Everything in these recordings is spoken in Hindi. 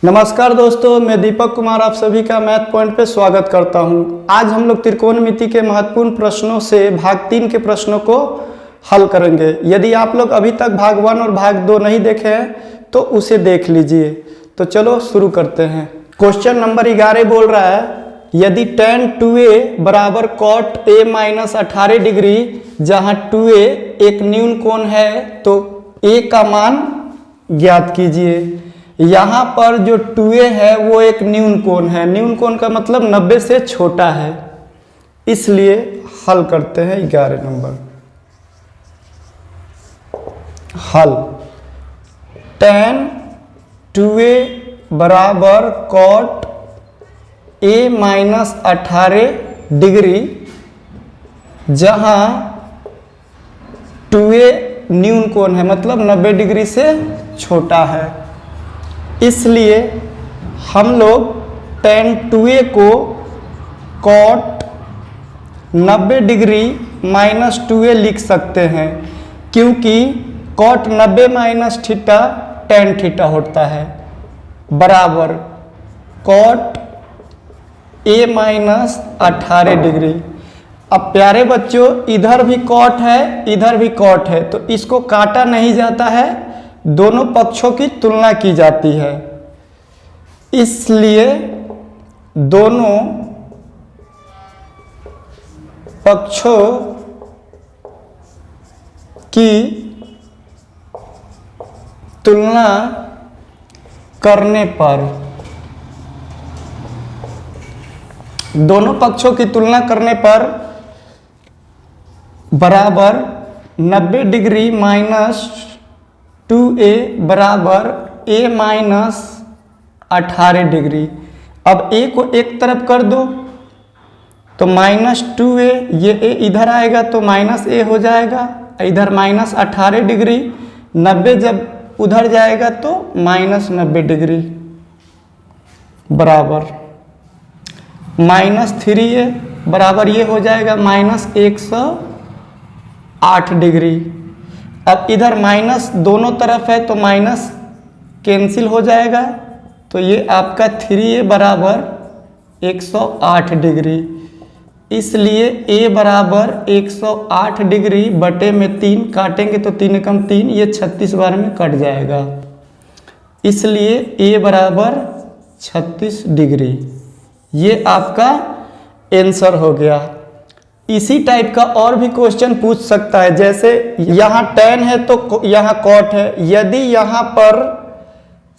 नमस्कार दोस्तों, मैं दीपक कुमार आप सभी का मैथ पॉइंट पे स्वागत करता हूं। आज हम लोग त्रिकोणमिति के महत्वपूर्ण प्रश्नों से भाग 3 के प्रश्नों को हल करेंगे। यदि आप लोग अभी तक भाग 1 और भाग 2 नहीं देखे हैं तो उसे देख लीजिए। तो चलो शुरू करते हैं। क्वेश्चन नंबर 11 बोल रहा है, यदि tan 2a बराबर cot a माइनस 18 डिग्री, जहां 2a एक न्यून कोण है तो a का मान ज्ञात कीजिए। यहाँ पर जो 2a है वो एक न्यून कोण है। न्यून कोण का मतलब 90 से छोटा है, इसलिए हल करते हैं 11 नंबर। हल tan 2a बराबर cot a माइनस 18 डिग्री, जहाँ 2a न्यून कोण है मतलब 90 डिग्री से छोटा है, इसलिए हम लोग tan 2a को cot 90 डिग्री माइनस 2a लिख सकते हैं, क्योंकि cot 90 minus theta tan theta होता है, बराबर cot a माइनस 18 डिग्री। अब प्यारे बच्चों, इधर भी cot है इधर भी cot है, तो इसको काटा नहीं जाता है, दोनों पक्षों की तुलना की जाती है, इसलिए दोनों पक्षों की तुलना करने पर बराबर 90 डिग्री माइनस 2a बराबर a माइनस 18 डिग्री। अब a को एक तरफ कर दो तो माइनस 2a, ये a इधर आएगा तो माइनस a हो जाएगा, इधर माइनस 18 डिग्री, 90 जब उधर जाएगा तो माइनस 90 डिग्री, बराबर माइनस 3a बराबर ये हो जाएगा माइनस 108 डिग्री। अब इधर माइनस दोनों तरफ है तो माइनस कैंसिल हो जाएगा, तो ये आपका 3a बराबर 108 डिग्री, इसलिए a बराबर 108 डिग्री बटे में 3 काटेंगे तो 3 एकम 3, ये 36 बार में कट जाएगा, इसलिए a बराबर 36 डिग्री। ये आपका आंसर हो गया। इसी टाइप का और भी क्वेश्चन पूछ सकता है, जैसे यहाँ tan है तो यहाँ cot है, यदि यहाँ पर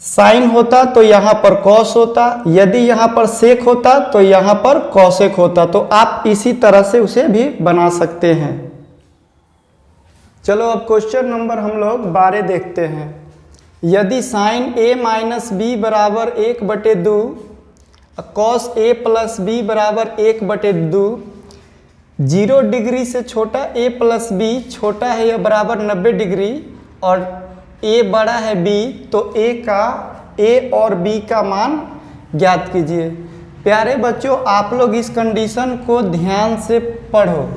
साइन होता तो यहाँ पर cos होता, यदि यहाँ पर sec होता तो यहाँ पर cosec होता, तो आप इसी तरह से उसे भी बना सकते हैं। चलो अब क्वेश्चन नंबर हम लोग 12 देखते हैं। यदि साइन a माइनस बी बराबर 1/2, cos a प्लस b बराबर 1/2, 0 डिग्री से छोटा a प्लस b छोटा है या बराबर 90 डिग्री और a बड़ा है b, तो a और b का मान ज्ञात कीजिए। प्यारे बच्चों, आप लोग इस कंडीशन को ध्यान से पढ़ो।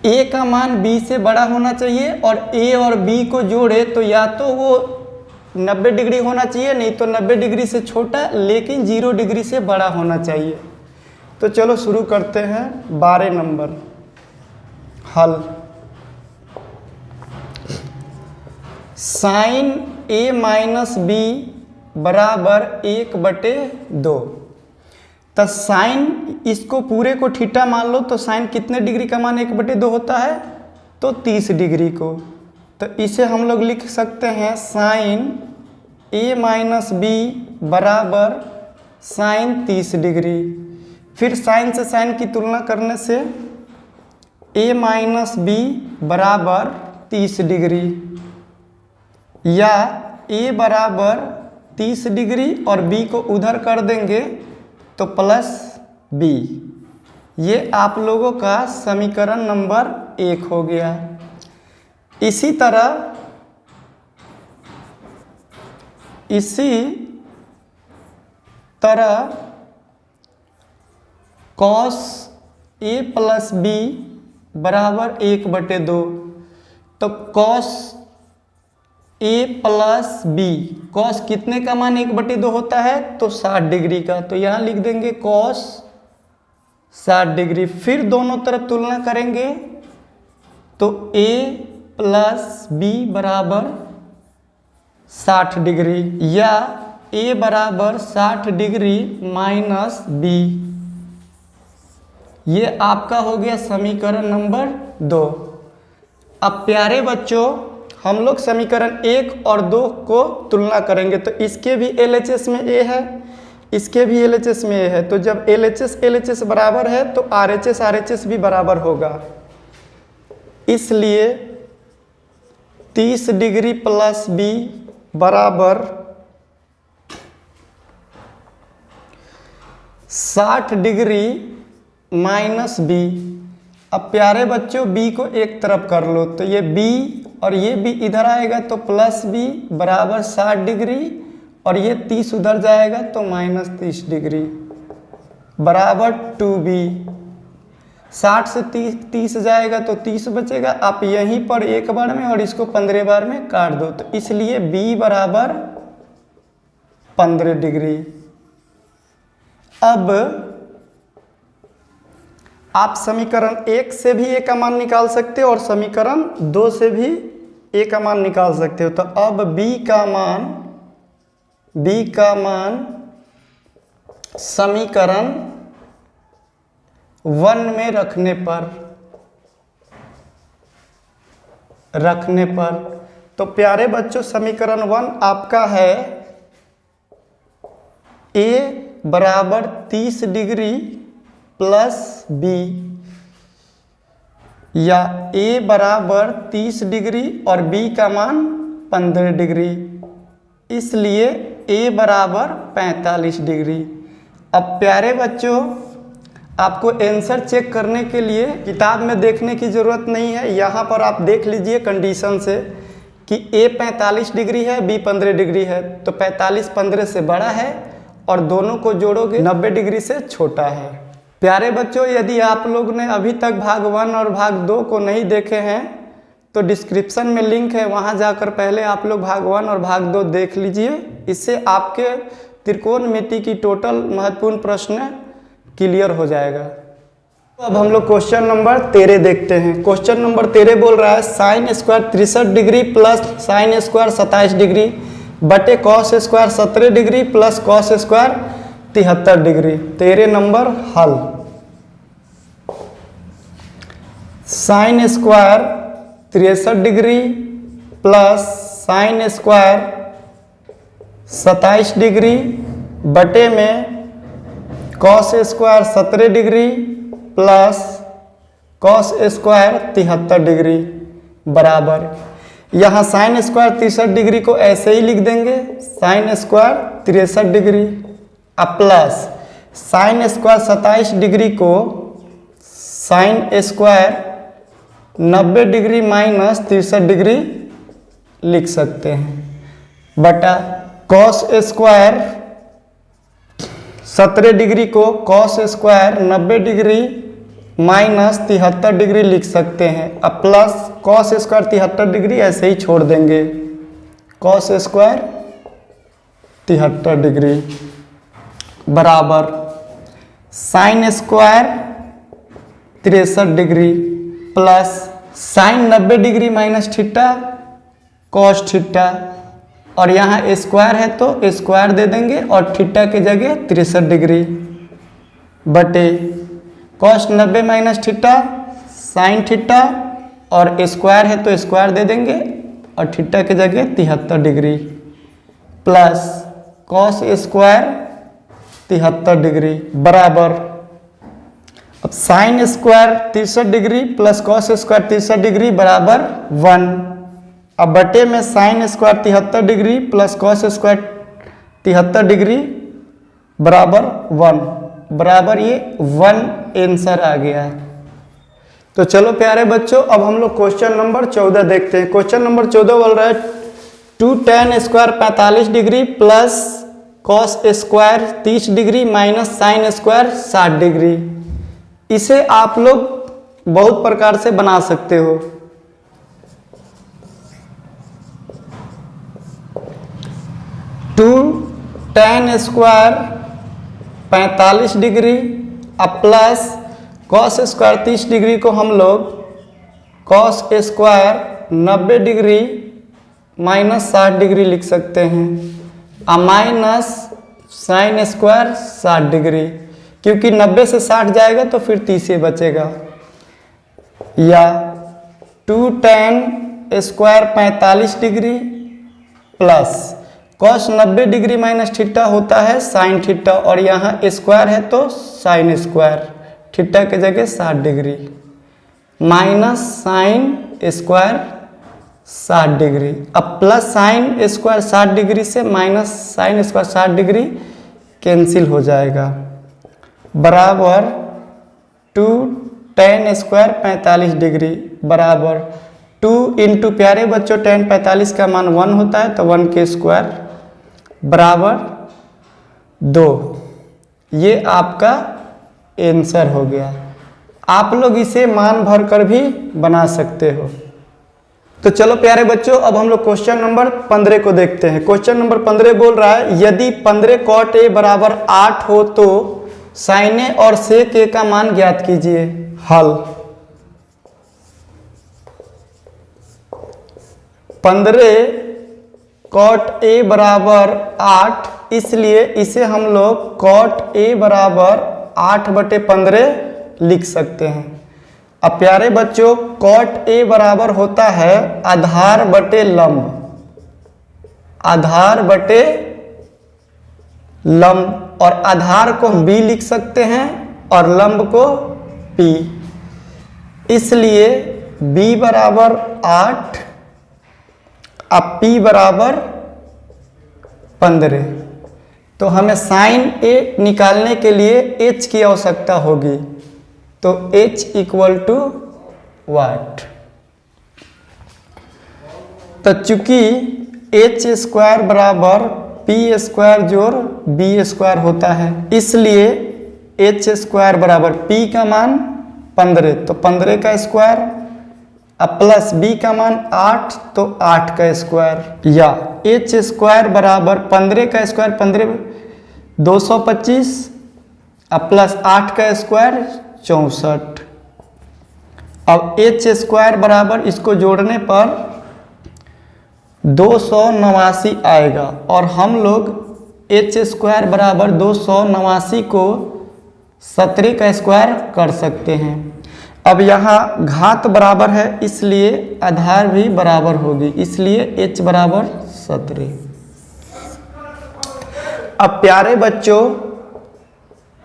a का मान b से बड़ा होना चाहिए और a और b को जोड़े तो या तो वो 90 डिग्री होना चाहिए, नहीं तो 90 डिग्री से छोटा लेकिन 0 डिग्री से बड़ा होना चाहिए। तो चलो शुरू करते हैं 12 नंबर। हल साइन a माइनस b बराबर 1/2, तो साइन इसको पूरे को थीटा मान लो, तो साइन कितने डिग्री का मान 1/2 होता है, तो 30 डिग्री को, तो इसे हम लोग लिख सकते हैं साइन a माइनस b बराबर साइन 30 डिग्री। फिर साइन से साइन की तुलना करने से a माइनस b बराबर 30 डिग्री, या a बराबर 30 डिग्री और b को उधर कर देंगे तो प्लस b। ये आप लोगों का समीकरण नंबर 1 हो गया। इसी तरह cos a प्लस b बराबर 1/2, तो cos ए प्लस बी, कॉस कितने का मान 1/2 होता है, तो 60 डिग्री का, तो यहाँ लिख देंगे कॉस 60 डिग्री। फिर दोनों तरफ तुलना करेंगे तो ए प्लस बी बराबर 60 डिग्री, या ए बराबर 60 डिग्री माइनस बी। ये आपका हो गया समीकरण नंबर 2। अब प्यारे बच्चों, हम लोग समीकरण 1 और 2 को तुलना करेंगे, तो इसके भी LHS में ए है, इसके भी LHS में ए है, तो जब LHS बराबर है तो RHS भी बराबर होगा। इसलिए 30 डिग्री प्लस बी बराबर 60 डिग्री माइनस बी। अब प्यारे बच्चों b को एक तरफ कर लो, तो ये b और ये b इधर आएगा तो प्लस b बराबर 60 डिग्री, और ये 30 उधर जाएगा तो माइनस 30 डिग्री बराबर 2b। 60 से 30 जाएगा तो 30 बचेगा, आप यहीं पर एक बार में और इसको 15 बार में काट दो, तो इसलिए b बराबर 15 डिग्री। अब आप समीकरण 1 से भी a का मान निकाल सकते हो और समीकरण 2 से भी a का मान निकाल सकते हो। तो अब b का मान समीकरण 1 में रखने पर तो प्यारे बच्चों समीकरण 1 आपका है a बराबर 30 डिग्री प्लस बी, या a बराबर 30 डिग्री और b का मान 15 डिग्री, इसलिए a बराबर 45 डिग्री। अब प्यारे बच्चों, आपको आंसर चेक करने के लिए किताब में देखने की ज़रूरत नहीं है, यहाँ पर आप देख लीजिए कंडीशन से कि a 45 डिग्री है, b 15 डिग्री है, तो 45 15 से बड़ा है और दोनों को जोड़ोगे 90 डिग्री से छोटा है। प्यारे बच्चों, यदि आप लोग ने अभी तक भाग 1 और भाग 2 को नहीं देखे हैं तो डिस्क्रिप्शन में लिंक है, वहां जाकर पहले आप लोग भाग 1 और भाग 2 देख लीजिए। इससे आपके त्रिकोणमिति की टोटल महत्वपूर्ण प्रश्न क्लियर हो जाएगा। अब हम लोग क्वेश्चन नंबर 13 देखते हैं। क्वेश्चन नंबर 13 बोल रहा है sine square 63 degree plus sine square 27 degree बटे cos square 17 degree plus cos square 73 degree. 13 number हल। Sine square 63 degree plus sine square 27 degree बटे में cos square 17 degree plus cos square 73 degree बराबर, यहाँ साइन स्क्वायर 63 डिग्री को ऐसे ही लिख देंगे साइन स्क्वायर 63 डिग्री, अब प्लस साइन स्क्वायर 27 डिग्री को sine square 90 degree minus 63 degree लिख सकते हैं बटा कॉस स्क्वायर 17 डिग्री को cos square 90 degree minus 73 degree लिख सकते हैं। अब प्लस कॉस स्क्वायर 73 डिग्री ऐसे ही छोड़ देंगे, कॉस स्क्वायर 73 डिग्री बराबर sign square 63 degree plus sign 90 degree minus theta cos theta, और यहाँ स्क्वायर है तो स्क्वायर दे देंगे और थीटा की जगह 63 डिग्री बटे cos 90 minus theta sine theta, और स्क्वायर है तो स्क्वायर दे देंगे और थीटा की जगह 73 degree plus cos square 73 degree बराबर, अब sign square 63 degree plus cos square 63 degree बराबर 1। अब बटे में sine square 73 degree plus cos square 73 degree बराबर 1 बराबर ये 1 आंसर आ गया है। तो चलो प्यारे बच्चों, अब हम लोग क्वेश्चन नंबर 14 देखते हैं। क्वेश्चन नंबर 14 बोल रहा है 2 tan square 45 degree plus cos square 30 degree minus sine square 60 degree. इसे आप लोग बहुत प्रकार से बना सकते हो। 2 tan स्क्वायर 45 डिग्री अब प्लस कॉस स्क्वायर 30 डिग्री को हम लोग cos square 90 degree minus 60 degree लिख सकते हैं और माइनस साइन स्क्वायर 60 डिग्री, क्योंकि 90 से 60 जाएगा तो फिर 30 ही बचेगा। या 2 tan square 45 degree plus cos 90 degree minus theta होता है साइन थीटा, और यहाँ स्क्वायर है तो साइन स्क्वायर, थीटा की जगह 60 degree minus sine square 60 degree. अब प्लस साइन स्क्वायर 60 डिग्री से minus sine square 60 degree cancel हो जाएगा, बराबर 2 tan स्क्वायर 45 डिग्री बराबर 2 इंटू प्यारे बच्चों tan 45 का मान 1 होता है तो 1 के स्क्वायर बराबर 2। ये आपका आंसर हो गया। आप लोग इसे मान भर कर भी बना सकते हो। तो चलो प्यारे बच्चों, अब हम लोग क्वेश्चन नंबर 15 को देखते हैं। क्वेश्चन नंबर 15 बोल रहा है यदि 15 cot a बराबर 8 हो तो sin a और sec a का मान ज्ञात कीजिए। हल 15 cot a बराबर 8, इसलिए इसे हम लोग cot a बराबर 8/15 लिख सकते हैं। अब प्यारे बच्चों cot a बराबर होता है आधार बटे लंब, आधार बटे लंब, और आधार को हम b लिख सकते हैं और लंब को p, इसलिए b बराबर 8 अब p बराबर 15। तो हमें साइन a निकालने के लिए h की आवश्यकता होगी, तो h इक्वल टू वाट। तो चूंकि h स्क्वायर बराबर p स्क्वायर जोड़ b स्क्वायर होता है, इसलिए h स्क्वायर बराबर p का मान 15 तो 15 का स्क्वायर अब प्लस b का मान 8 तो 8 का स्क्वायर, या h स्क्वायर बराबर 15 का स्क्वायर 15 225 अब प्लस 8 का स्क्वायर 64। अब h स्क्वायर बराबर इसको जोड़ने पर 289 आएगा, और हम लोग h स्क्वायर बराबर 289 को 17 का स्क्वायर कर सकते हैं। अब यहाँ घात बराबर है इसलिए आधार भी बराबर होगी, इसलिए h बराबर 17। अब प्यारे बच्चों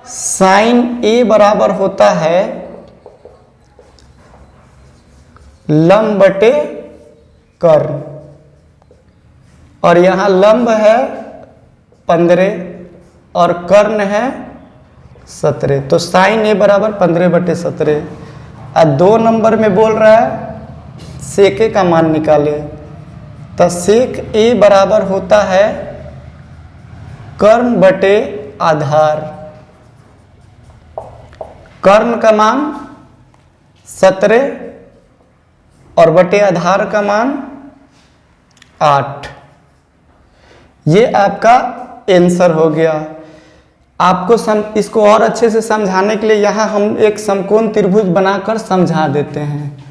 साइन a बराबर होता है लंब बटे कर्ण, और यहाँ लंब है 15 और कर्ण है 17, तो साइन a बराबर 15/17। और 2 नंबर में बोल रहा है सेक a का मान निकाले, तो सेक a बराबर होता है कर्ण बटे आधार, कर्ण का मान 17 और बटे आधार का मान 8। ये आपका आंसर हो गया। आपको इसको और अच्छे से समझाने के लिए यहाँ हम एक समकोण त्रिभुज बनाकर समझा देते हैं।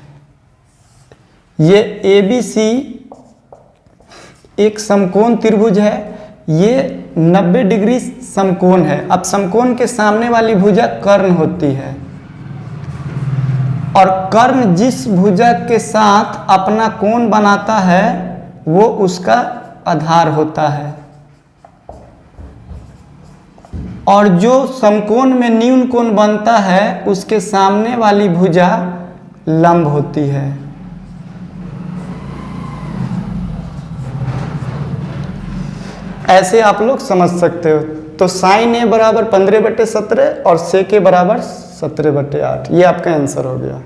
ये ABC एक समकोण त्रिभुज है, ये 90 डिग्री समकोण है। अब समकोण के सामने वाली भुजा कर्ण होती है, और कर्ण जिस भुजा के साथ अपना कोण बनाता है वो उसका आधार होता है, और जो समकोण में न्यून कोण बनता है उसके सामने वाली भुजा लंब होती है। ऐसे आप लोग समझ सकते हो। तो साइन a बराबर 15/17 और सेक a बराबर 17/8, ये आपका आंसर हो गया।